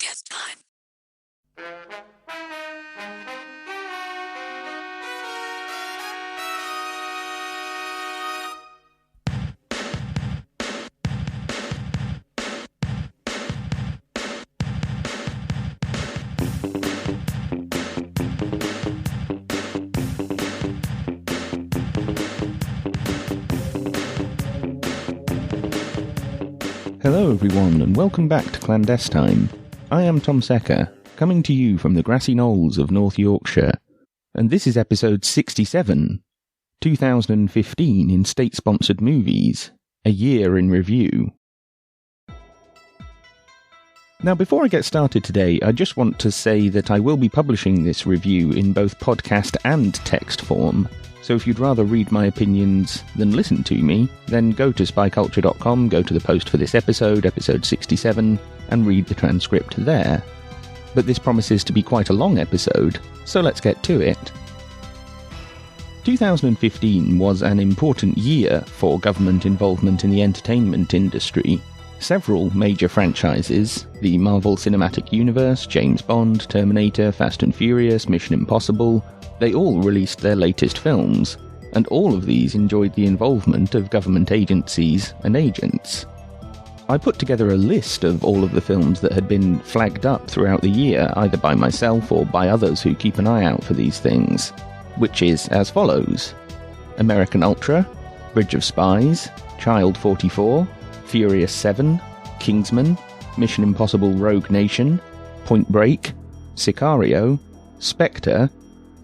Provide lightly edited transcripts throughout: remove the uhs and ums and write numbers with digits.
ClandesTime. Hello everyone, and welcome back to ClandesTime. I am Tom Secker, coming to you from the grassy knolls of North Yorkshire, and this is episode 67, 2015 in state-sponsored movies, a year in review. Now, before I get started today, I just want to say that I will be publishing this review in both podcast and text form. So if you'd rather read my opinions than listen to me, then go to spyculture.com, go to the post for this episode, episode 67, and read the transcript there. But this promises to be quite a long episode, so let's get to it. 2015 was an important year for government involvement in the entertainment industry. Several major franchises, the Marvel Cinematic Universe, James Bond, Terminator, Fast and Furious, Mission Impossible, they all released their latest films, and all of these enjoyed the involvement of government agencies and agents. I put together a list of all of the films that had been flagged up throughout the year, either by myself or by others who keep an eye out for these things, which is as follows: American Ultra, Bridge of Spies, Child 44, Furious 7, Kingsman, Mission Impossible Rogue Nation, Point Break, Sicario, Spectre,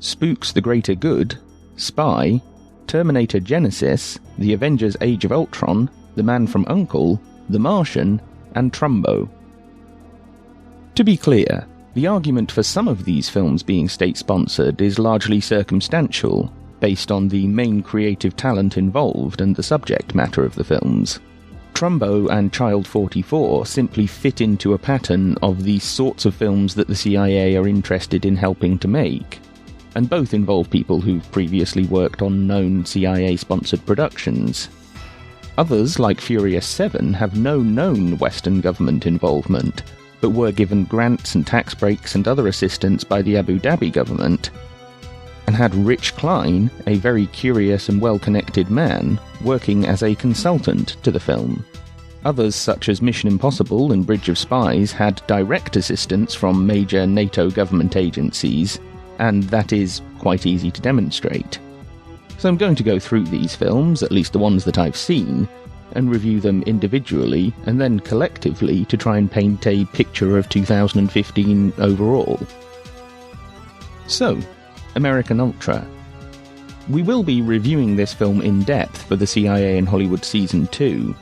Spooks the Greater Good, Spy, Terminator Genesis, The Avengers Age of Ultron, The Man from U.N.C.L.E., The Martian, and Trumbo. To be clear, the argument for some of these films being state-sponsored is largely circumstantial, based on the main creative talent involved and the subject matter of the films. Trumbo and Child 44 simply fit into a pattern of the sorts of films that the CIA are interested in helping to make, and both involve people who've previously worked on known CIA-sponsored productions. Others, like Furious 7, have no known Western government involvement, but were given grants and tax breaks and other assistance by the Abu Dhabi government, and had Rich Klein, a very curious and well-connected man, working as a consultant to the film. Others, such as Mission Impossible and Bridge of Spies, had direct assistance from major NATO government agencies, and that is quite easy to demonstrate. So I'm going to go through these films, at least the ones that I've seen, and review them individually and then collectively to try and paint a picture of 2015 overall. So, American Ultra. We will be reviewing this film in depth for the CIA in Hollywood Season 2,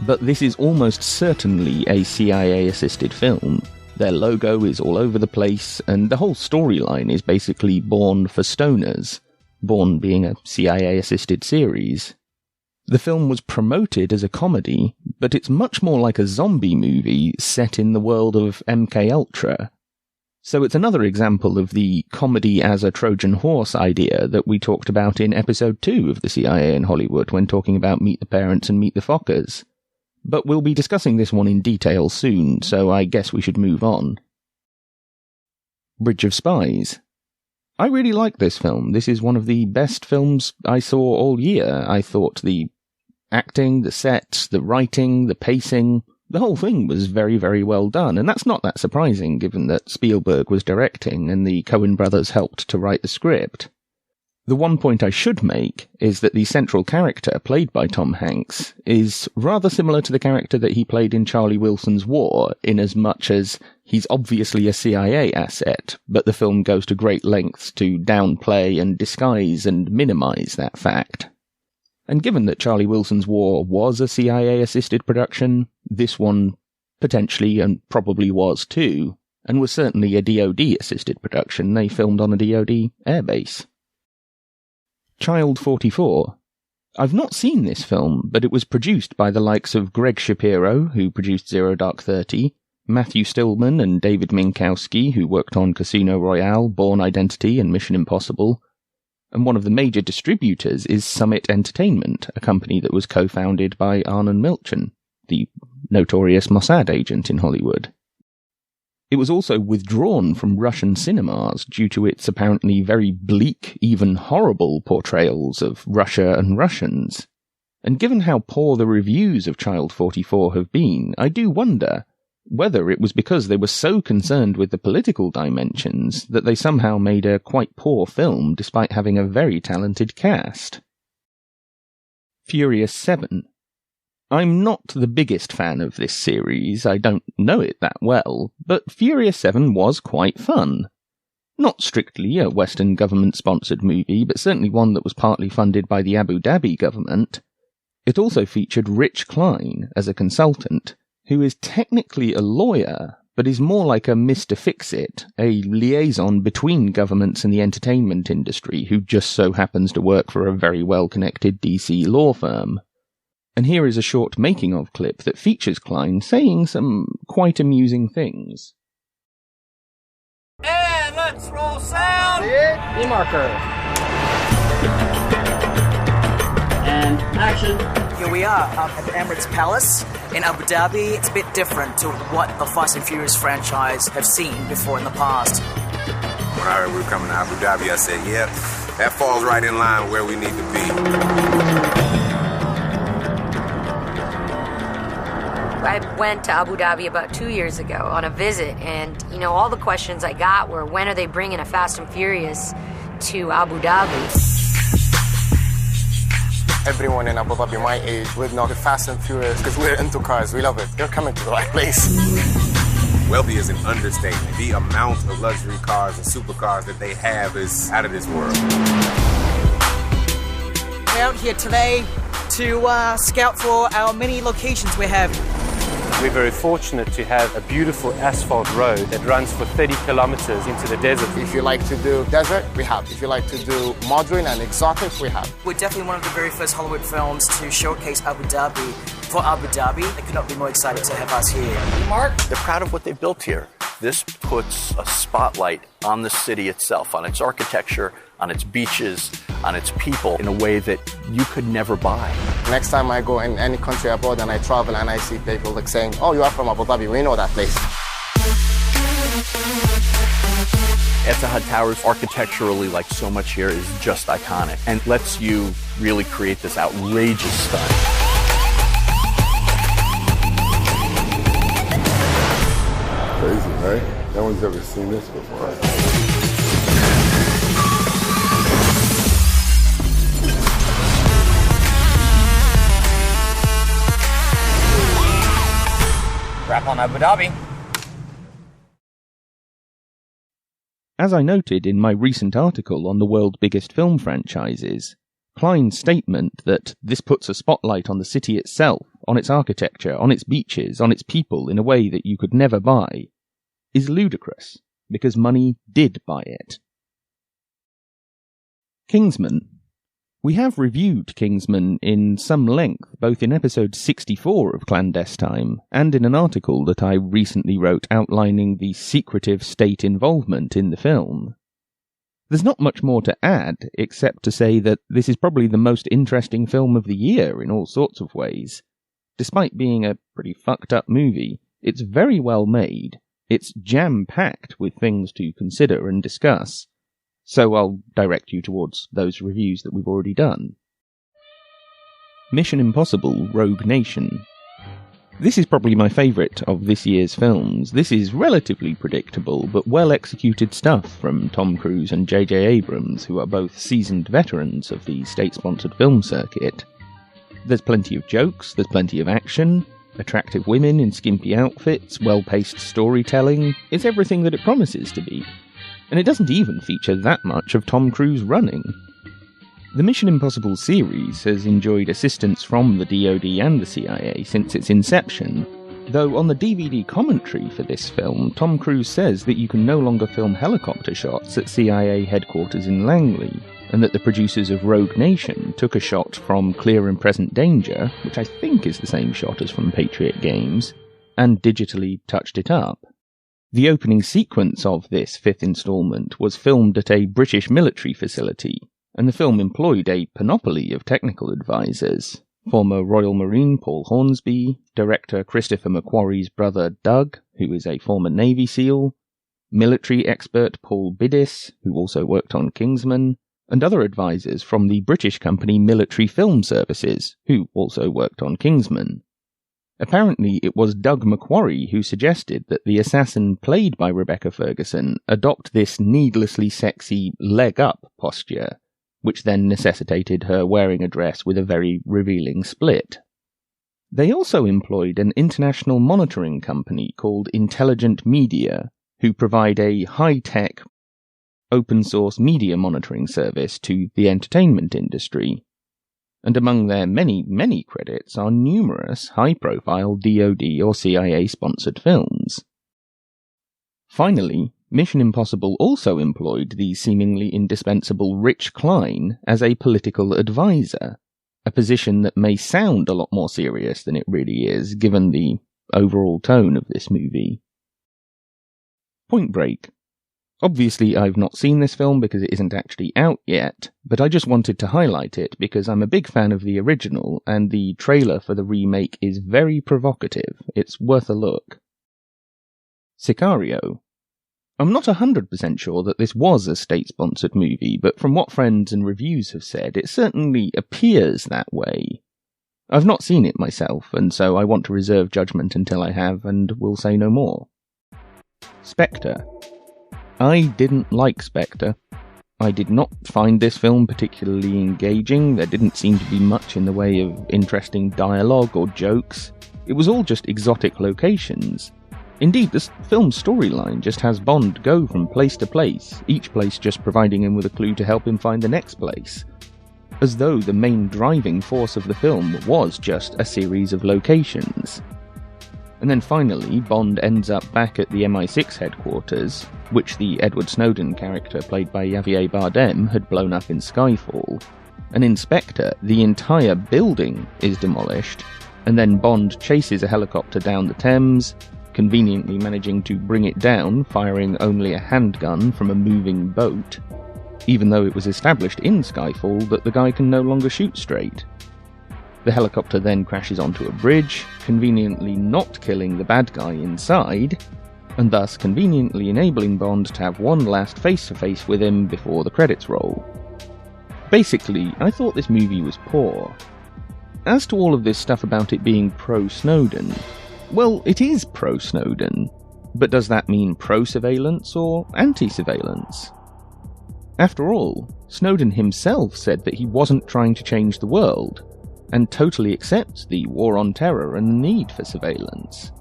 but this is almost certainly a CIA-assisted film. Their logo is all over the place, and the whole storyline is basically Born for Stoners, Born being a CIA-assisted series. The film was promoted as a comedy, but it's much more like a zombie movie set in the world of MKUltra. So it's another example of the comedy as a Trojan horse idea that we talked about in episode 2 of the CIA in Hollywood when talking about Meet the Parents and Meet the Fockers. But we'll be discussing this one in detail soon, so I guess we should move on. Bridge of Spies. I really like this film. This is one of the best films I saw all year. I thought the acting, the sets, the writing, the pacing, the whole thing was very, very well done, and that's not that surprising given that Spielberg was directing and the Coen brothers helped to write the script. The one point I should make is that the central character, played by Tom Hanks, is rather similar to the character that he played in Charlie Wilson's War, in as much as he's obviously a CIA asset, but the film goes to great lengths to downplay and disguise and minimize that fact. And given that Charlie Wilson's War was a CIA-assisted production, this one potentially and probably was too, and was certainly a DoD-assisted production. They filmed on a DoD airbase. Child 44. I've not seen this film, but it was produced by the likes of Greg Shapiro, who produced Zero Dark 30, Matthew Stillman and David Minkowski, who worked on Casino Royale, Bourne Identity and Mission Impossible, and one of the major distributors is Summit Entertainment, a company that was co-founded by Arnon Milchan, the notorious Mossad agent in Hollywood. It was also withdrawn from Russian cinemas due to its apparently very bleak, even horrible portrayals of Russia and Russians. And given how poor the reviews of Child 44 have been, I do wonder whether it was because they were so concerned with the political dimensions that they somehow made a quite poor film despite having a very talented cast. Furious 7. I'm not the biggest fan of this series, I don't know it that well, but Furious 7 was quite fun. Not strictly a Western government-sponsored movie, but certainly one that was partly funded by the Abu Dhabi government. It also featured Rich Klein as a consultant, who is technically a lawyer, but is more like a Mr. Fix-It, a liaison between governments and the entertainment industry who just so happens to work for a very well-connected DC law firm. And here is a short making-of clip that features Klein saying some quite amusing things. And let's roll sound! E-marker. And action. Here we are at the Emirates Palace in Abu Dhabi. It's a bit different to what the Fast and Furious franchise have seen before in the past. When I heard we were coming to Abu Dhabi, I said, yeah, that falls right in line where we need to be. I went to Abu Dhabi about 2 years ago on a visit, and, all the questions I got were, when are they bringing a Fast and Furious to Abu Dhabi? Everyone in Abu Dhabi my age would know the Fast and Furious because we're into cars. We love it. You're coming to the right place. Wealthy is an understatement. The amount of luxury cars and supercars that they have is out of this world. We're out here today to scout for our many locations we have. We're very fortunate to have a beautiful asphalt road that runs for 30 kilometers into the desert. If you like to do desert, we have. If you like to do modern and exotic, we have. We're definitely one of the very first Hollywood films to showcase Abu Dhabi for Abu Dhabi. They could not be more excited to have us here. Mark? They're proud of what they've built here. This puts a spotlight on the city itself, on its architecture, on its beaches, on its people, in a way that you could never buy. Next time I go in any country abroad and I travel and I see people like saying, oh, you are from Abu Dhabi, we know that place. Etihad Towers, architecturally, like so much here, is just iconic and lets you really create this outrageous stunt. Crazy, right? No one's ever seen this before. Wrap on Abu Dhabi. As I noted in my recent article on the world's biggest film franchises, Klein's statement that this puts a spotlight on the city itself, on its architecture, on its beaches, on its people in a way that you could never buy, is ludicrous, because money did buy it. Kingsman. We have reviewed Kingsman in some length, both in episode 64 of ClandesTime and in an article that I recently wrote outlining the secretive state involvement in the film. There's not much more to add, except to say that this is probably the most interesting film of the year in all sorts of ways. Despite being a pretty fucked up movie, it's very well made, it's jam-packed with things to consider and discuss, so I'll direct you towards those reviews that we've already done. Mission Impossible Rogue Nation. This is probably my favourite of this year's films. This is relatively predictable, but well-executed stuff from Tom Cruise and J.J. Abrams, who are both seasoned veterans of the state-sponsored film circuit. There's plenty of jokes, there's plenty of action, attractive women in skimpy outfits, well-paced storytelling. It's everything that it promises to be. And it doesn't even feature that much of Tom Cruise running. The Mission Impossible series has enjoyed assistance from the DoD and the CIA since its inception, though on the DVD commentary for this film, Tom Cruise says that you can no longer film helicopter shots at CIA headquarters in Langley, and that the producers of Rogue Nation took a shot from Clear and Present Danger, which I think is the same shot as from Patriot Games, and digitally touched it up. The opening sequence of this fifth installment was filmed at a British military facility, and the film employed a panoply of technical advisors. former Royal Marine Paul Hornsby, director Christopher McQuarrie's brother Doug, who is a former Navy SEAL, military expert Paul Biddis, who also worked on Kingsman, and other advisors from the British company Military Film Services, who also worked on Kingsman. Apparently, it was Doug McQuarrie who suggested that the assassin played by Rebecca Ferguson adopt this needlessly sexy leg-up posture, which then necessitated her wearing a dress with a very revealing split. They also employed an international monitoring company called Intelligent Media, who provide a high-tech, open-source media monitoring service to the entertainment industry. And among their many, many credits are numerous high-profile DoD or CIA-sponsored films. Finally, Mission Impossible also employed the seemingly indispensable Rich Klein as a political advisor, a position that may sound a lot more serious than it really is, given the overall tone of this movie. Point Break. Obviously, I've not seen this film because it isn't actually out yet, but I just wanted to highlight it because I'm a big fan of the original, and the trailer for the remake is very provocative. It's worth a look. Sicario. I'm not 100% sure that this was a state-sponsored movie, but from what friends and reviews have said, it certainly appears that way. I've not seen it myself, and so I want to reserve judgment until I have, and will say no more. Spectre. I didn't like Spectre. I did not find this film particularly engaging. There didn't seem to be much in the way of interesting dialogue or jokes. It was all just exotic locations. Indeed, this film's storyline just has Bond go from place to place, each place just providing him with a clue to help him find the next place. As though the main driving force of the film was just a series of locations. And then finally, Bond ends up back at the MI6 headquarters, which the Edward Snowden character played by Javier Bardem had blown up in Skyfall. And in Spectre, the entire building is demolished, and then Bond chases a helicopter down the Thames, conveniently managing to bring it down, firing only a handgun from a moving boat, even though it was established in Skyfall that the guy can no longer shoot straight. The helicopter then crashes onto a bridge, conveniently not killing the bad guy inside, and thus conveniently enabling Bond to have one last face-to-face with him before the credits roll. Basically, I thought this movie was poor. As to all of this stuff about it being pro-Snowden, well, it is pro-Snowden, but does that mean pro-surveillance or anti-surveillance? After all, Snowden himself said that he wasn't trying to change the world, and totally accepts the war on terror and the need for surveillance.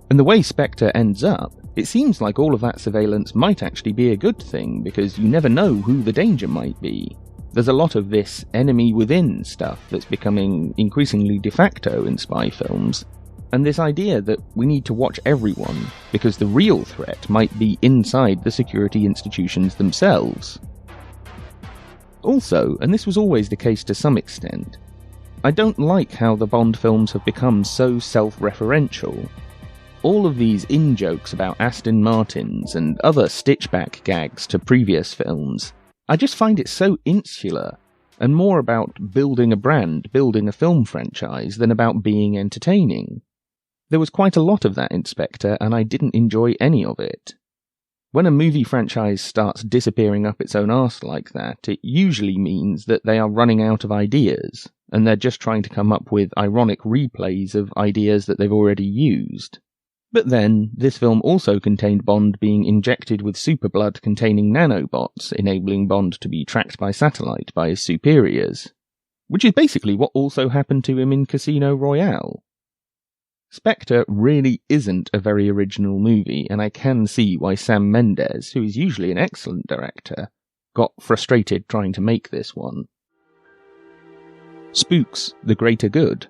And the way Spectre ends up, it seems like all of that surveillance might actually be a good thing, because you never know who the danger might be. There's a lot of this enemy within stuff that's becoming increasingly de facto in spy films, and this idea that we need to watch everyone, because the real threat might be inside the security institutions themselves. Also, and this was always the case to some extent, I don't like how the Bond films have become so self-referential. All of these in-jokes about Aston Martins and other stitchback gags to previous films, I just find it so insular, and more about building a brand, building a film franchise, than about being entertaining. There was quite a lot of that in Spectre, and I didn't enjoy any of it. When a movie franchise starts disappearing up its own arse like that, it usually means that they are running out of ideas, and they're just trying to come up with ironic replays of ideas that they've already used. But then, this film also contained Bond being injected with superblood containing nanobots, enabling Bond to be tracked by satellite by his superiors, which is basically what also happened to him in Casino Royale. Spectre really isn't a very original movie, and I can see why Sam Mendes, who is usually an excellent director, got frustrated trying to make this one. Spooks, the Greater Good.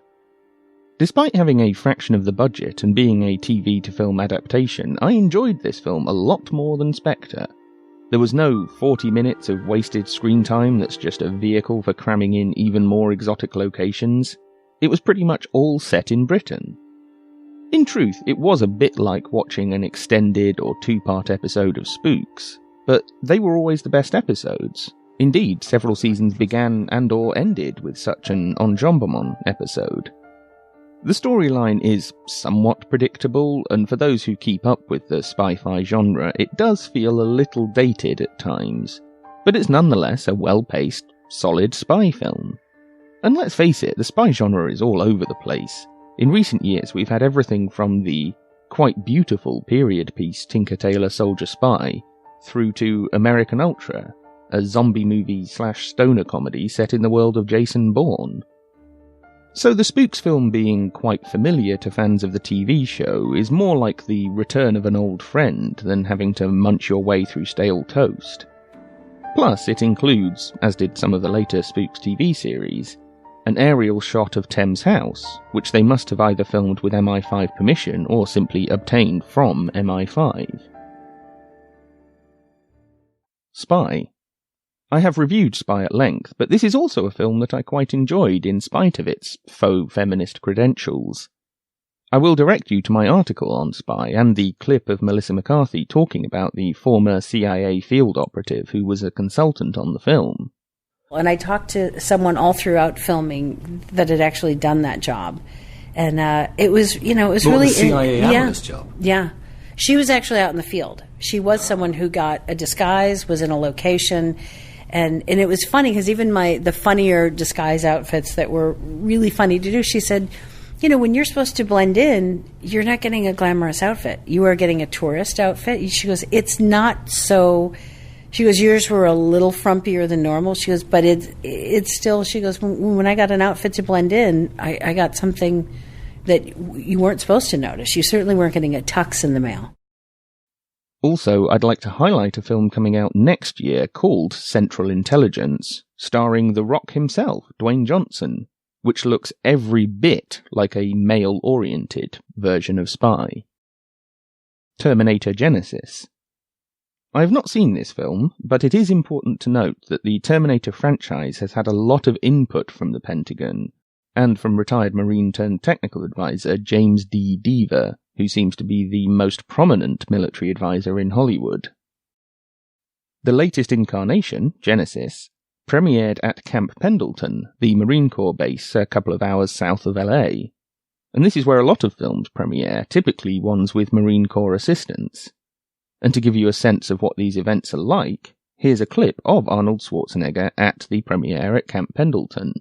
Despite having a fraction of the budget and being a TV-to-film adaptation, I enjoyed this film a lot more than Spectre. There was no 40 minutes of wasted screen time that's just a vehicle for cramming in even more exotic locations. It was pretty much all set in Britain. In truth, it was a bit like watching an extended or two-part episode of Spooks, but they were always the best episodes, Indeed, several seasons began and or ended with such an enjambment episode. The storyline is somewhat predictable, and for those who keep up with the spy-fi genre, it does feel a little dated at times, but it's nonetheless a well-paced, solid spy film. And let's face it, the spy genre is all over the place. In recent years, we've had everything from the quite beautiful period piece Tinker Tailor Soldier Spy through to American Ultra, a zombie movie / stoner comedy set in the world of Jason Bourne. So the Spooks film being quite familiar to fans of the TV show is more like the return of an old friend than having to munch your way through stale toast. Plus, it includes, as did some of the later Spooks TV series, an aerial shot of Thames House, which they must have either filmed with MI5 permission or simply obtained from MI5. Spy. I have reviewed Spy at length, but this is also a film that I quite enjoyed in spite of its faux feminist credentials. I will direct you to my article on Spy and the clip of Melissa McCarthy talking about the former CIA field operative who was a consultant on the film. And I talked to someone all throughout filming that had actually done that job. And it was, it was really... the CIA analyst job. Yeah. She was actually out in the field. She was someone who got a disguise, was in a location... And it was funny because even the funnier disguise outfits that were really funny to do, she said, when you're supposed to blend in, you're not getting a glamorous outfit. You are getting a tourist outfit. She goes, it's not so... She goes, yours were a little frumpier than normal. She goes, but it's still... She goes, when I got an outfit to blend in, I got something that you weren't supposed to notice. You certainly weren't getting a tux in the mail. Also, I'd like to highlight a film coming out next year called Central Intelligence, starring The Rock himself, Dwayne Johnson, which looks every bit like a male-oriented version of Spy. Terminator Genisys. I have not seen this film, but it is important to note that the Terminator franchise has had a lot of input from the Pentagon, and from retired Marine-turned-technical advisor James D. Deaver, who seems to be the most prominent military advisor in Hollywood. The latest incarnation, Genisys, premiered at Camp Pendleton, the Marine Corps base a couple of hours south of LA. And this is where a lot of films premiere, typically ones with Marine Corps assistance. And to give you a sense of what these events are like, here's a clip of Arnold Schwarzenegger at the premiere at Camp Pendleton.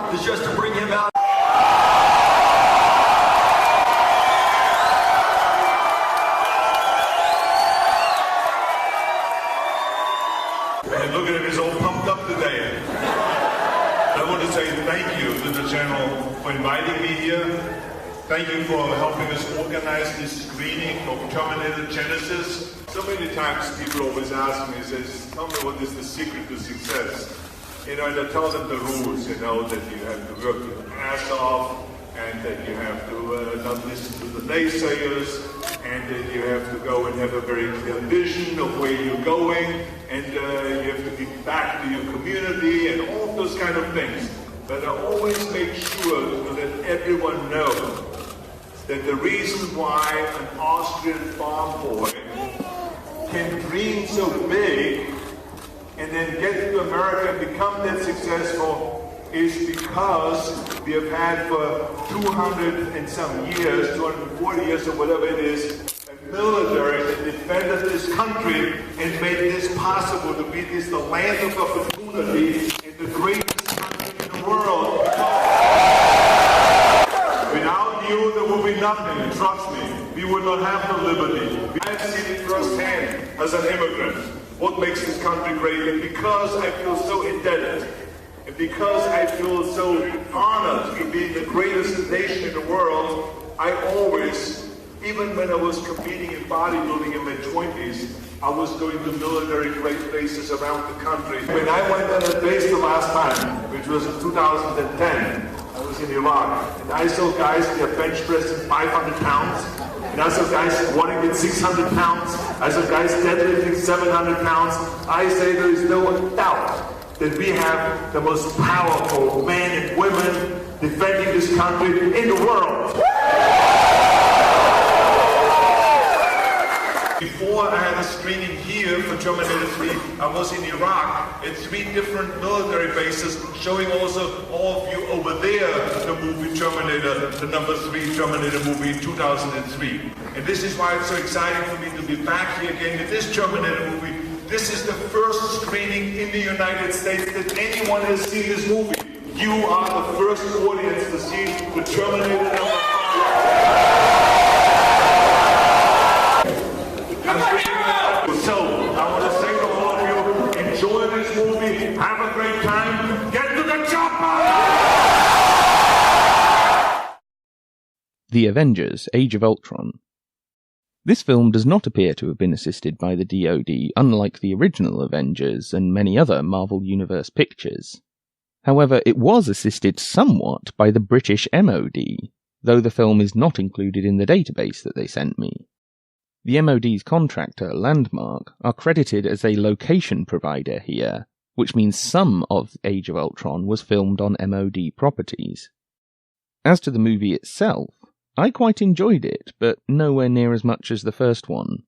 Is just to bring him out. And look at him, he's all pumped up today. I want to say thank you to the General for inviting me here. Thank you for helping us organize this screening of Terminator Genisys. So many times people always ask me, says, tell me what is the secret to success? And I tell them the rules, that you have to work your ass off, and that you have to not listen to the naysayers, and that you have to go and have a very clear vision of where you're going, and you have to give back to your community, and all those kind of things. But I always make sure to let everyone know that the reason why an Austrian farm boy can dream so big and then get to America and become that successful is because we have had for 200 and some years, 240 years or whatever it is, a military that defended this country and made this possible to be this the land of opportunity and the greatest country in the world. Without you, there will be nothing, trust me. We would not have the liberty. I have seen it firsthand as an immigrant. What makes this country great, and because I feel so indebted, and because I feel so honored to be the greatest nation in the world, I always, even when I was competing in bodybuilding in my 20s, I was going to military great bases around the country. When I went on a base the last time, which was in 2010, I was in Iraq, and I saw guys that are bench pressing 500 pounds, and I saw guys squatting with 600 pounds, I saw guys deadlifting 700 pounds. I say there is no doubt that we have the most powerful men and women defending this country in the world. Before I had a screening here for Terminator 3, I was in Iraq at 3 different military bases, showing also all of you over there the movie Terminator, the number 3 Terminator movie in 2003. And this is why it's so exciting for me to be back here again with this Terminator movie. This is the first screening in the United States that anyone has seen this movie. You are the first audience to see the Terminator number 5. So, I want to say to all of you, enjoy this movie, have a great time, get to the chopper! The Avengers: Age of Ultron. This film does not appear to have been assisted by the DoD, unlike the original Avengers and many other Marvel Universe pictures. However, it was assisted somewhat by the British MOD, though the film is not included in the database that they sent me. The MOD's contractor, Landmark, are credited as a location provider here, which means some of Age of Ultron was filmed on MOD properties. As to the movie itself, I quite enjoyed it, but nowhere near as much as the first one.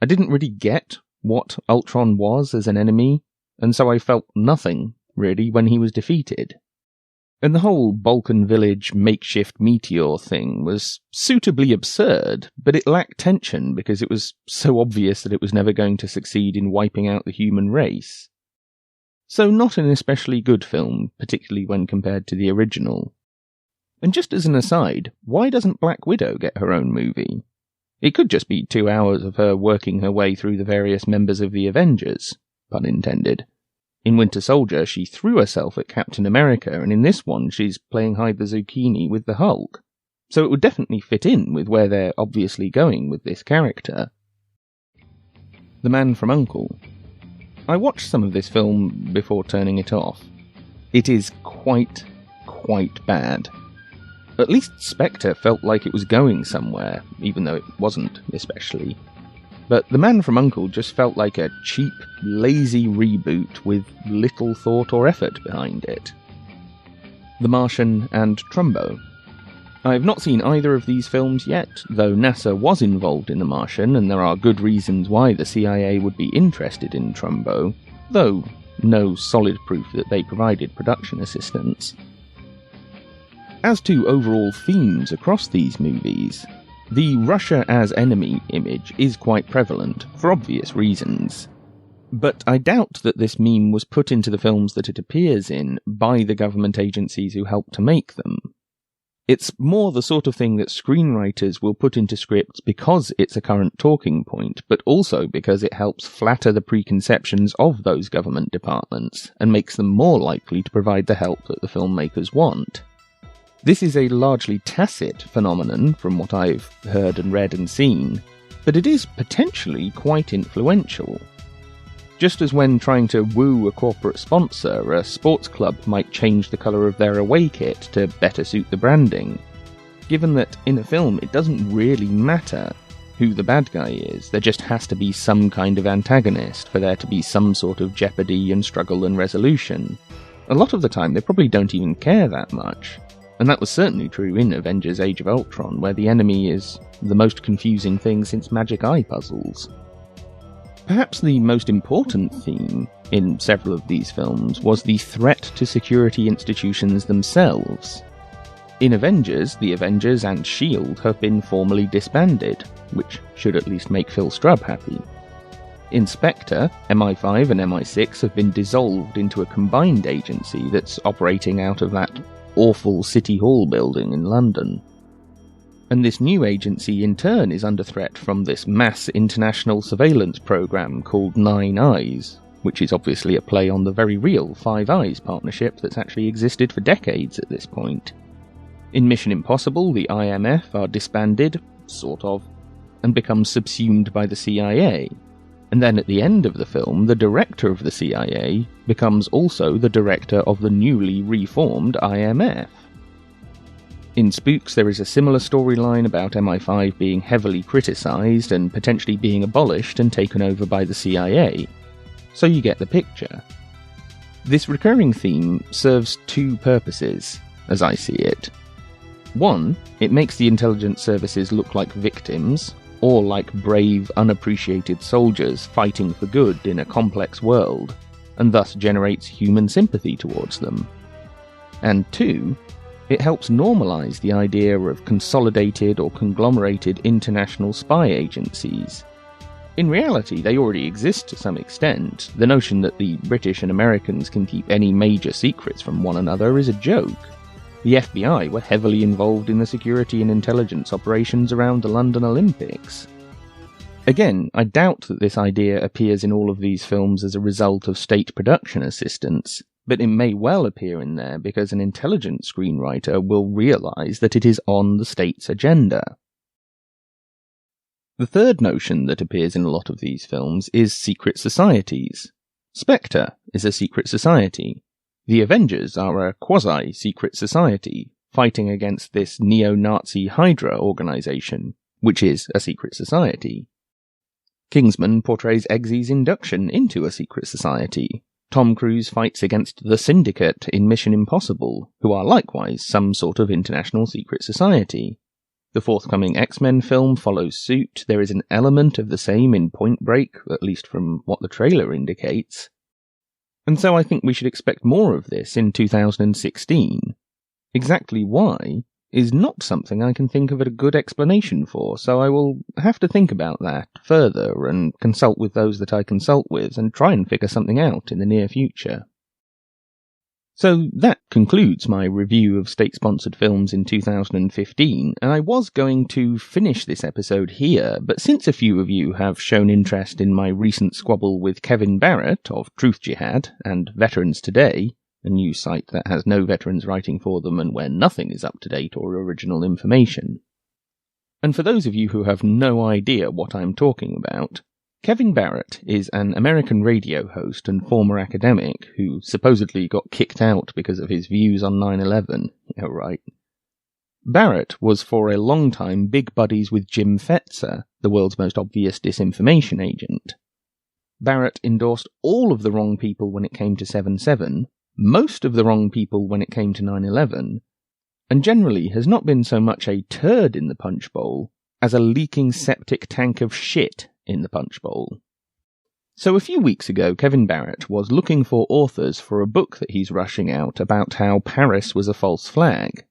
I didn't really get what Ultron was as an enemy, and so I felt nothing, really, when he was defeated. And the whole Balkan Village makeshift meteor thing was suitably absurd, but it lacked tension because it was so obvious that it was never going to succeed in wiping out the human race. So not an especially good film, particularly when compared to the original. And just as an aside, why doesn't Black Widow get her own movie? It could just be 2 hours of her working her way through the various members of the Avengers, pun intended. In Winter Soldier, she threw herself at Captain America, and in this one, she's playing hide the zucchini with the Hulk. So it would definitely fit in with where they're obviously going with this character. The Man from U.N.C.L.E. I watched some of this film before turning it off. It is quite bad. At least Spectre felt like it was going somewhere, even though it wasn't, especially. But The Man from U.N.C.L.E. just felt like a cheap, lazy reboot with little thought or effort behind it. The Martian and Trumbo. I've not seen either of these films yet, though NASA was involved in The Martian, and there are good reasons why the CIA would be interested in Trumbo, though no solid proof that they provided production assistance. As to overall themes across these movies, the Russia as enemy image is quite prevalent, for obvious reasons. But I doubt that this meme was put into the films that it appears in by the government agencies who helped to make them. It's more the sort of thing that screenwriters will put into scripts because it's a current talking point, but also because it helps flatter the preconceptions of those government departments, and makes them more likely to provide the help that the filmmakers want. This is a largely tacit phenomenon from what I've heard and read and seen, but it is potentially quite influential. Just as when trying to woo a corporate sponsor, a sports club might change the colour of their away kit to better suit the branding. Given that in a film it doesn't really matter who the bad guy is, there just has to be some kind of antagonist for there to be some sort of jeopardy and struggle and resolution. A lot of the time they probably don't even care that much. And that was certainly true in Avengers: Age of Ultron, where the enemy is the most confusing thing since Magic Eye puzzles. Perhaps the most important theme in several of these films was the threat to security institutions themselves. In Avengers, the Avengers and S.H.I.E.L.D. have been formally disbanded, which should at least make Phil Strubb happy. In Spectre, MI5 and MI6 have been dissolved into a combined agency that's operating out of that awful City Hall building in London. And this new agency in turn is under threat from this mass international surveillance program called Nine Eyes, which is obviously a play on the very real Five Eyes partnership that's actually existed for decades at this point. In Mission Impossible, the IMF are disbanded, sort of, and become subsumed by the CIA. And then at the end of the film, the director of the CIA becomes also the director of the newly reformed IMF. In Spooks, there is a similar storyline about MI5 being heavily criticised and potentially being abolished and taken over by the CIA. So you get the picture. This recurring theme serves two purposes, as I see it. One, it makes the intelligence services look like victims, or like brave, unappreciated soldiers fighting for good in a complex world, and thus generates human sympathy towards them. And 2, it helps normalize the idea of consolidated or conglomerated international spy agencies. In reality, they already exist to some extent. The notion that the British and Americans can keep any major secrets from one another is a joke. The FBI were heavily involved in the security and intelligence operations around the London Olympics. Again, I doubt that this idea appears in all of these films as a result of state production assistance, but it may well appear in there because an intelligent screenwriter will realise that it is on the state's agenda. The third notion that appears in a lot of these films is secret societies. Spectre is a secret society. The Avengers are a quasi-secret society, fighting against this neo-Nazi Hydra organisation, which is a secret society. Kingsman portrays Eggsy's induction into a secret society. Tom Cruise fights against the Syndicate in Mission Impossible, who are likewise some sort of international secret society. The forthcoming X-Men film follows suit. There is an element of the same in Point Break, at least from what the trailer indicates. And so I think we should expect more of this in 2016. Exactly why is not something I can think of a good explanation for, so I will have to think about that further and consult with those that I consult with and try and figure something out in the near future. So that concludes my review of state-sponsored films in 2015, and I was going to finish this episode here, but since a few of you have shown interest in my recent squabble with Kevin Barrett of Truth Jihad and Veterans Today, a news site that has no veterans writing for them and where nothing is up-to-date or original information. And for those of you who have no idea what I'm talking about, Kevin Barrett is an American radio host and former academic who supposedly got kicked out because of his views on 9/11. Yeah, right. Barrett was for a long time big buddies with Jim Fetzer, the world's most obvious disinformation agent. Barrett endorsed all of the wrong people when it came to 7/7, most of the wrong people when it came to 9/11, and generally has not been so much a turd in the punch bowl as a leaking septic tank of shit in the punch bowl. So a few weeks ago, Kevin Barrett was looking for authors for a book that he's rushing out about how Paris was a false flag.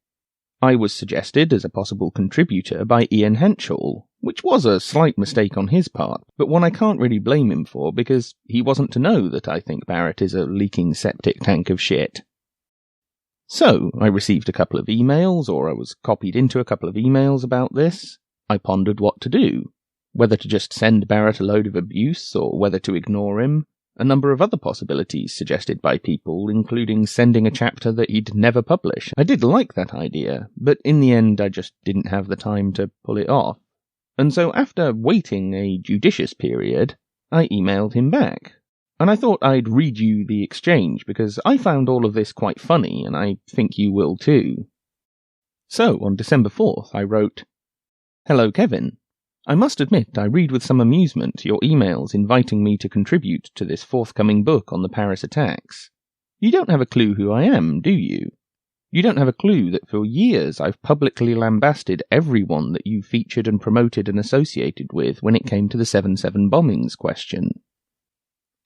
I was suggested as a possible contributor by Ian Henshall, which was a slight mistake on his part, but one I can't really blame him for because he wasn't to know that I think Barrett is a leaking septic tank of shit. So, I received a couple of emails, or I was copied into a couple of emails about this. I pondered what to do. Whether to just send Barrett a load of abuse, or whether to ignore him. A number of other possibilities suggested by people, including sending a chapter that he'd never publish. I did like that idea, but in the end I just didn't have the time to pull it off. And so after waiting a judicious period, I emailed him back. And I thought I'd read you the exchange, because I found all of this quite funny, and I think you will too. So, on December 4th, I wrote, "Hello, Kevin. I must admit I read with some amusement your emails inviting me to contribute to this forthcoming book on the Paris attacks. You don't have a clue who I am, do you? You don't have a clue that for years I've publicly lambasted everyone that you featured and promoted and associated with when it came to the 7/7 bombings question.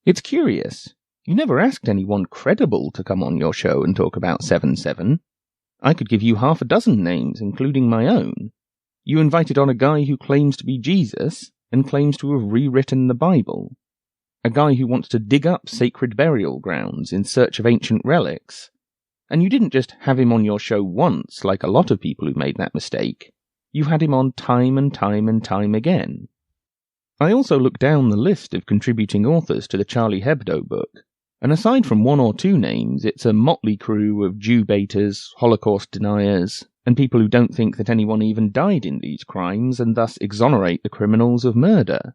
It's curious. You never asked anyone credible to come on your show and talk about 7/7. I could give you half a dozen names, including my own. You invited on a guy who claims to be Jesus and claims to have rewritten the Bible. A guy who wants to dig up sacred burial grounds in search of ancient relics. And you didn't just have him on your show once, like a lot of people who made that mistake. You had him on time and time and time again. I also looked down the list of contributing authors to the Charlie Hebdo book, and aside from one or two names, it's a motley crew of Jew baiters, Holocaust deniers, and people who don't think that anyone even died in these crimes and thus exonerate the criminals of murder.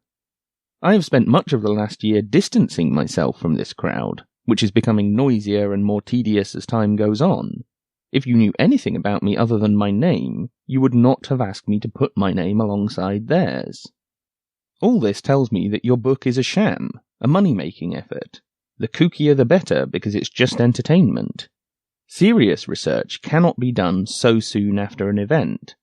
I have spent much of the last year distancing myself from this crowd, which is becoming noisier and more tedious as time goes on. If you knew anything about me other than my name, you would not have asked me to put my name alongside theirs. All this tells me that your book is a sham, a money-making effort. The kookier the better, because it's just entertainment. Serious research cannot be done so soon after an event.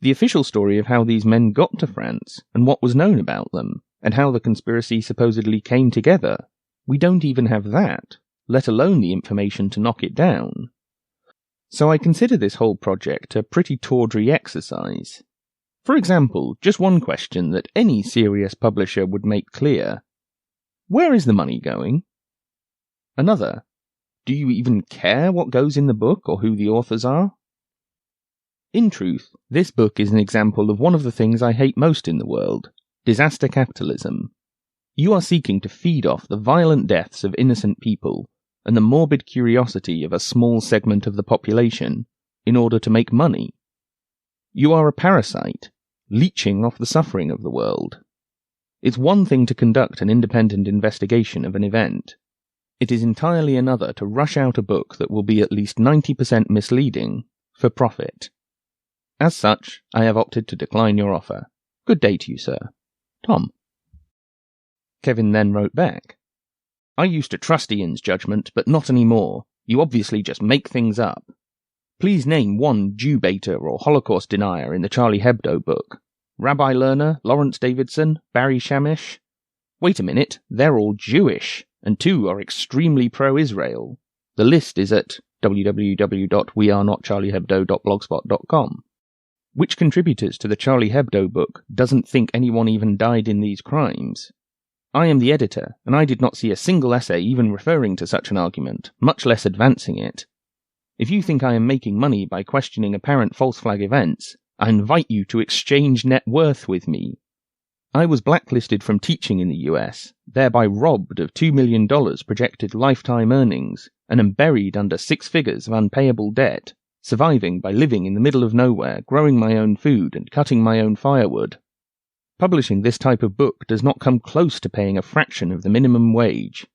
The official story of how these men got to France, and what was known about them, and how the conspiracy supposedly came together, we don't even have that, let alone the information to knock it down. So I consider this whole project a pretty tawdry exercise. For example, just one question that any serious publisher would make clear. Where is the money going? Another. Do you even care what goes in the book or who the authors are? In truth, this book is an example of one of the things I hate most in the world, disaster capitalism. You are seeking to feed off the violent deaths of innocent people and the morbid curiosity of a small segment of the population in order to make money. You are a parasite, leeching off the suffering of the world. It's one thing to conduct an independent investigation of an event. It is entirely another to rush out a book that will be at least 90% misleading for profit. As such, I have opted to decline your offer. Good day to you, sir. Tom. Kevin then wrote back, I used to trust Ian's judgment, but not anymore. You obviously just make things up. Please name one Jew baiter or Holocaust denier in the Charlie Hebdo book. Rabbi Lerner, Lawrence Davidson, Barry Shamish. Wait a minute, they're all Jewish, and 2 are extremely pro-Israel. The list is at www.wearenotcharliehebdo.blogspot.com. Which contributors to the Charlie Hebdo book doesn't think anyone even died in these crimes? I am the editor, and I did not see a single essay even referring to such an argument, much less advancing it. If you think I am making money by questioning apparent false flag events, I invite you to exchange net worth with me. I was blacklisted from teaching in the US, thereby robbed of $2 million projected lifetime earnings, and am buried under 6 figures of unpayable debt, surviving by living in the middle of nowhere, growing my own food and cutting my own firewood. Publishing this type of book does not come close to paying a fraction of the minimum wage.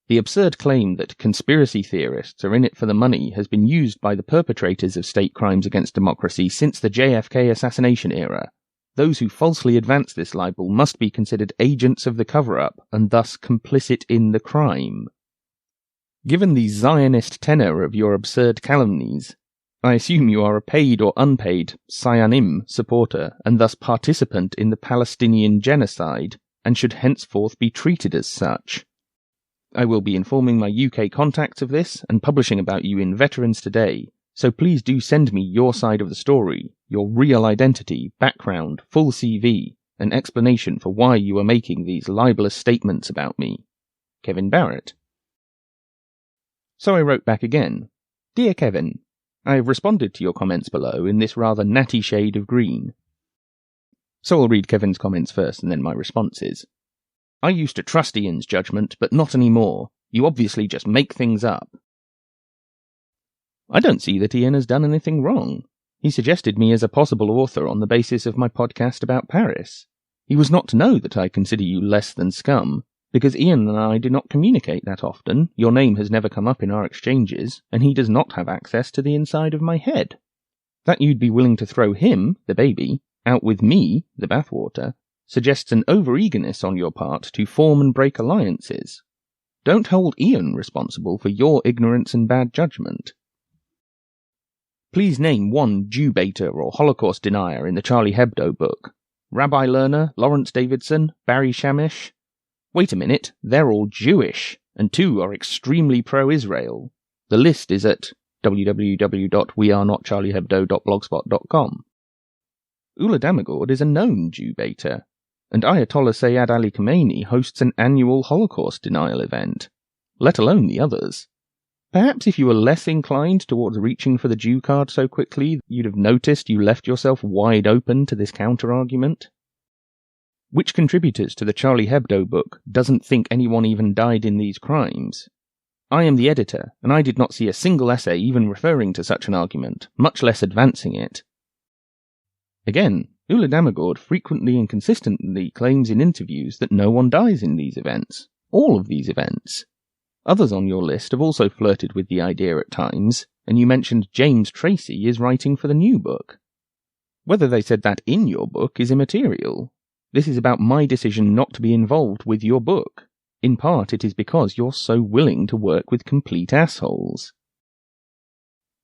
The absurd claim that conspiracy theorists are in it for the money has been used by the perpetrators of state crimes against democracy since the JFK assassination era. Those who falsely advance this libel must be considered agents of the cover-up and thus complicit in the crime. Given the Zionist tenor of your absurd calumnies, I assume you are a paid or unpaid Sionim supporter and thus participant in the Palestinian genocide and should henceforth be treated as such. I will be informing my UK contacts of this and publishing about you in Veterans Today, so please do send me your side of the story, your real identity, background, full CV, and explanation for why you are making these libelous statements about me. Kevin Barrett. So I wrote back again. Dear Kevin, I have responded to your comments below in this rather natty shade of green. So I'll read Kevin's comments first and then my responses. I used to trust Ian's judgment, but not anymore. You obviously just make things up. I don't see that Ian has done anything wrong. He suggested me as a possible author on the basis of my podcast about Paris. He was not to know that I consider you less than scum, because Ian and I do not communicate that often, your name has never come up in our exchanges, and he does not have access to the inside of my head. That you'd be willing to throw him, the baby, out with me, the bathwater, suggests an over-eagerness on your part to form and break alliances. Don't hold Ian responsible for your ignorance and bad judgment. Please name one Jew baiter or Holocaust denier in the Charlie Hebdo book. Rabbi Lerner, Lawrence Davidson, Barry Shamish. Wait a minute, they're all Jewish, and 2 are extremely pro-Israel. The list is at www.wearenotcharliehebdo.blogspot.com. Ula Damagord is a known Jew baiter, and Ayatollah Sayyad Ali Khamenei hosts an annual Holocaust denial event, let alone the others. Perhaps if you were less inclined towards reaching for the Jew card so quickly, you'd have noticed you left yourself wide open to this counter-argument. Which contributors to the Charlie Hebdo book doesn't think anyone even died in these crimes? I am the editor, and I did not see a single essay even referring to such an argument, much less advancing it. Again, Ula Damagord frequently and consistently claims in interviews that no one dies in these events. All of these events. Others on your list have also flirted with the idea at times, and you mentioned James Tracy is writing for the new book. Whether they said that in your book is immaterial. This is about my decision not to be involved with your book. In part, it is because you're so willing to work with complete assholes.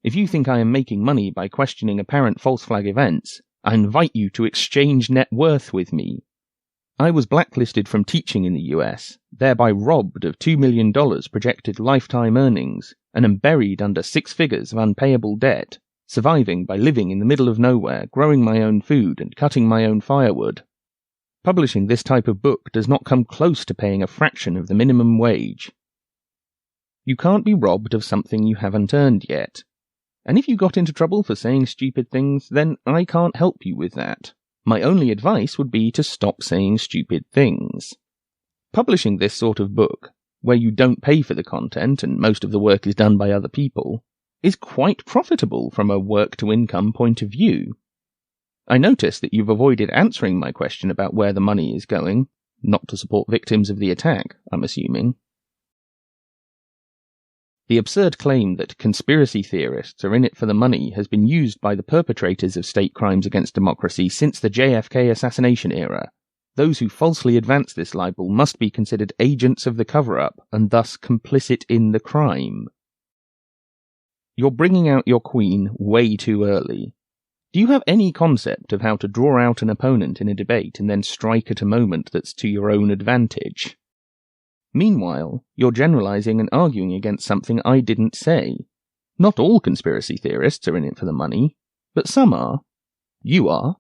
If you think I am making money by questioning apparent false flag events, I invite you to exchange net worth with me. I was blacklisted from teaching in the US, thereby robbed of $2 million projected lifetime earnings, and am buried under 6 figures of unpayable debt, surviving by living in the middle of nowhere, growing my own food and cutting my own firewood. Publishing this type of book does not come close to paying a fraction of the minimum wage. You can't be robbed of something you haven't earned yet. And if you got into trouble for saying stupid things, then I can't help you with that. My only advice would be to stop saying stupid things. Publishing this sort of book, where you don't pay for the content and most of the work is done by other people, is quite profitable from a work-to-income point of view. I notice that you've avoided answering my question about where the money is going, not to support victims of the attack, I'm assuming. The absurd claim that conspiracy theorists are in it for the money has been used by the perpetrators of state crimes against democracy since the JFK assassination era. Those who falsely advance this libel must be considered agents of the cover-up and thus complicit in the crime. You're bringing out your queen way too early. Do you have any concept of how to draw out an opponent in a debate and then strike at a moment that's to your own advantage? Meanwhile, you're generalizing and arguing against something I didn't say. Not all conspiracy theorists are in it for the money, but some are. You are.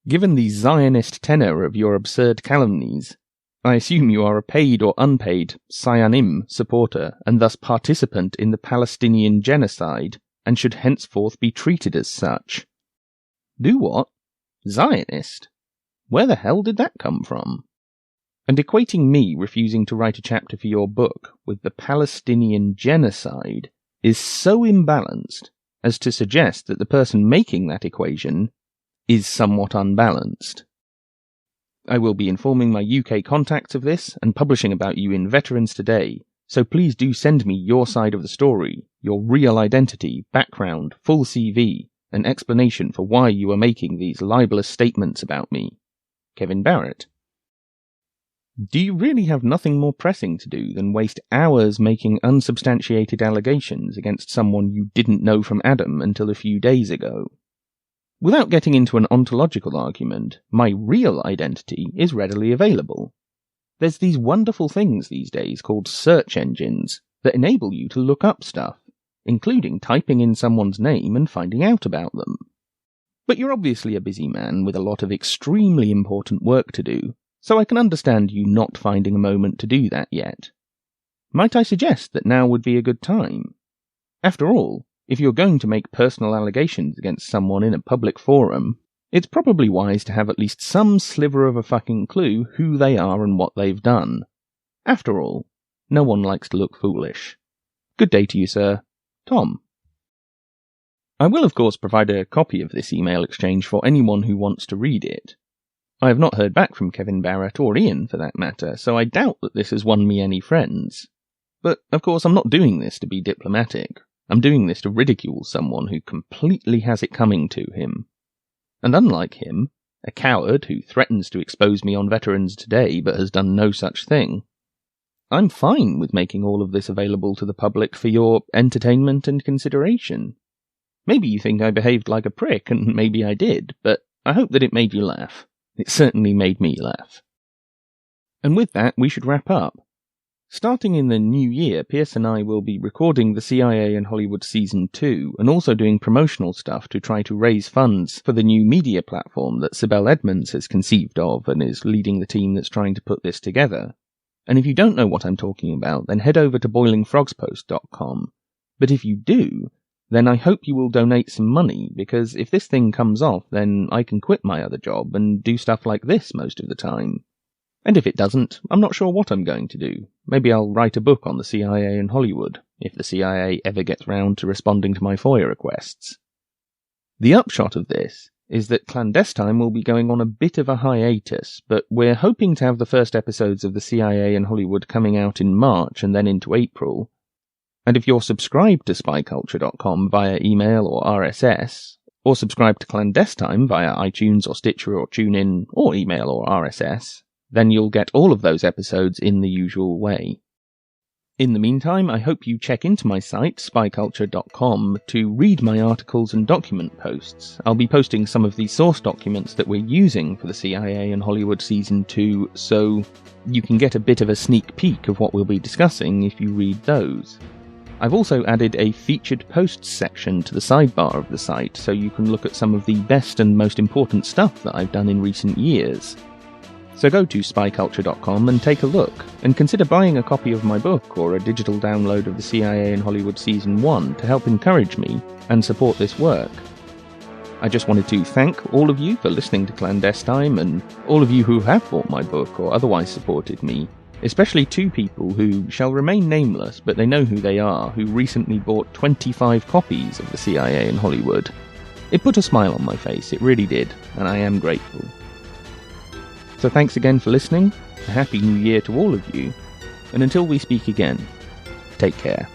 Given the Zionist tenor of your absurd calumnies, I assume you are a paid or unpaid Zionim supporter and thus participant in the Palestinian genocide and should henceforth be treated as such. Do what? Zionist? Where the hell did that come from? And equating me refusing to write a chapter for your book with the Palestinian genocide is so imbalanced as to suggest that the person making that equation is somewhat unbalanced. I will be informing my UK contacts of this and publishing about you in Veterans Today, so please do send me your side of the story, your real identity, background, full CV, and explanation for why you are making these libelous statements about me. Kevin Barrett. Do you really have nothing more pressing to do than waste hours making unsubstantiated allegations against someone you didn't know from Adam until a few days ago? Without getting into an ontological argument, my real identity is readily available. There's these wonderful things these days called search engines that enable you to look up stuff, including typing in someone's name and finding out about them. But you're obviously a busy man with a lot of extremely important work to do, so I can understand you not finding a moment to do that yet. Might I suggest that now would be a good time? After all, if you're going to make personal allegations against someone in a public forum, it's probably wise to have at least some sliver of a fucking clue who they are and what they've done. After all, no one likes to look foolish. Good day to you, sir. Tom. I will of course provide a copy of this email exchange for anyone who wants to read it. I have not heard back from Kevin Barrett or Ian for that matter, so I doubt that this has won me any friends. But, of course, I'm not doing this to be diplomatic. I'm doing this to ridicule someone who completely has it coming to him. And unlike him, a coward who threatens to expose me on Veterans Today but has done no such thing, I'm fine with making all of this available to the public for your entertainment and consideration. Maybe you think I behaved like a prick, and maybe I did, but I hope that it made you laugh. It certainly made me laugh. And with that, we should wrap up. Starting in the new year, Pierce and I will be recording the CIA in Hollywood Season 2, and also doing promotional stuff to try to raise funds for the new media platform that Sibel Edmonds has conceived of and is leading the team that's trying to put this together. And if you don't know what I'm talking about, then head over to boilingfrogspost.com. But if you do, then I hope you will donate some money, because if this thing comes off, then I can quit my other job and do stuff like this most of the time. And if it doesn't, I'm not sure what I'm going to do. Maybe I'll write a book on the CIA in Hollywood, if the CIA ever gets round to responding to my FOIA requests. The upshot of this is that ClandesTime will be going on a bit of a hiatus, but we're hoping to have the first episodes of the CIA in Hollywood coming out in March and then into April. And if you're subscribed to spyculture.com via email or RSS, or subscribe to ClandesTime via iTunes or Stitcher or TuneIn or email or RSS, then you'll get all of those episodes in the usual way. In the meantime, I hope you check into my site, spyculture.com, to read my articles and document posts. I'll be posting some of the source documents that we're using for the CIA and Hollywood Season 2, so you can get a bit of a sneak peek of what we'll be discussing if you read those. I've also added a featured posts section to the sidebar of the site, so you can look at some of the best and most important stuff that I've done in recent years. So go to spyculture.com and take a look, and consider buying a copy of my book or a digital download of the CIA and Hollywood Season 1 to help encourage me and support this work. I just wanted to thank all of you for listening to ClandesTime, and all of you who have bought my book or otherwise supported me, especially 2 people who shall remain nameless, but they know who they are, who recently bought 25 copies of the CIA and Hollywood. It put a smile on my face, it really did, and I am grateful. So thanks again for listening, a Happy New Year to all of you, and until we speak again, take care.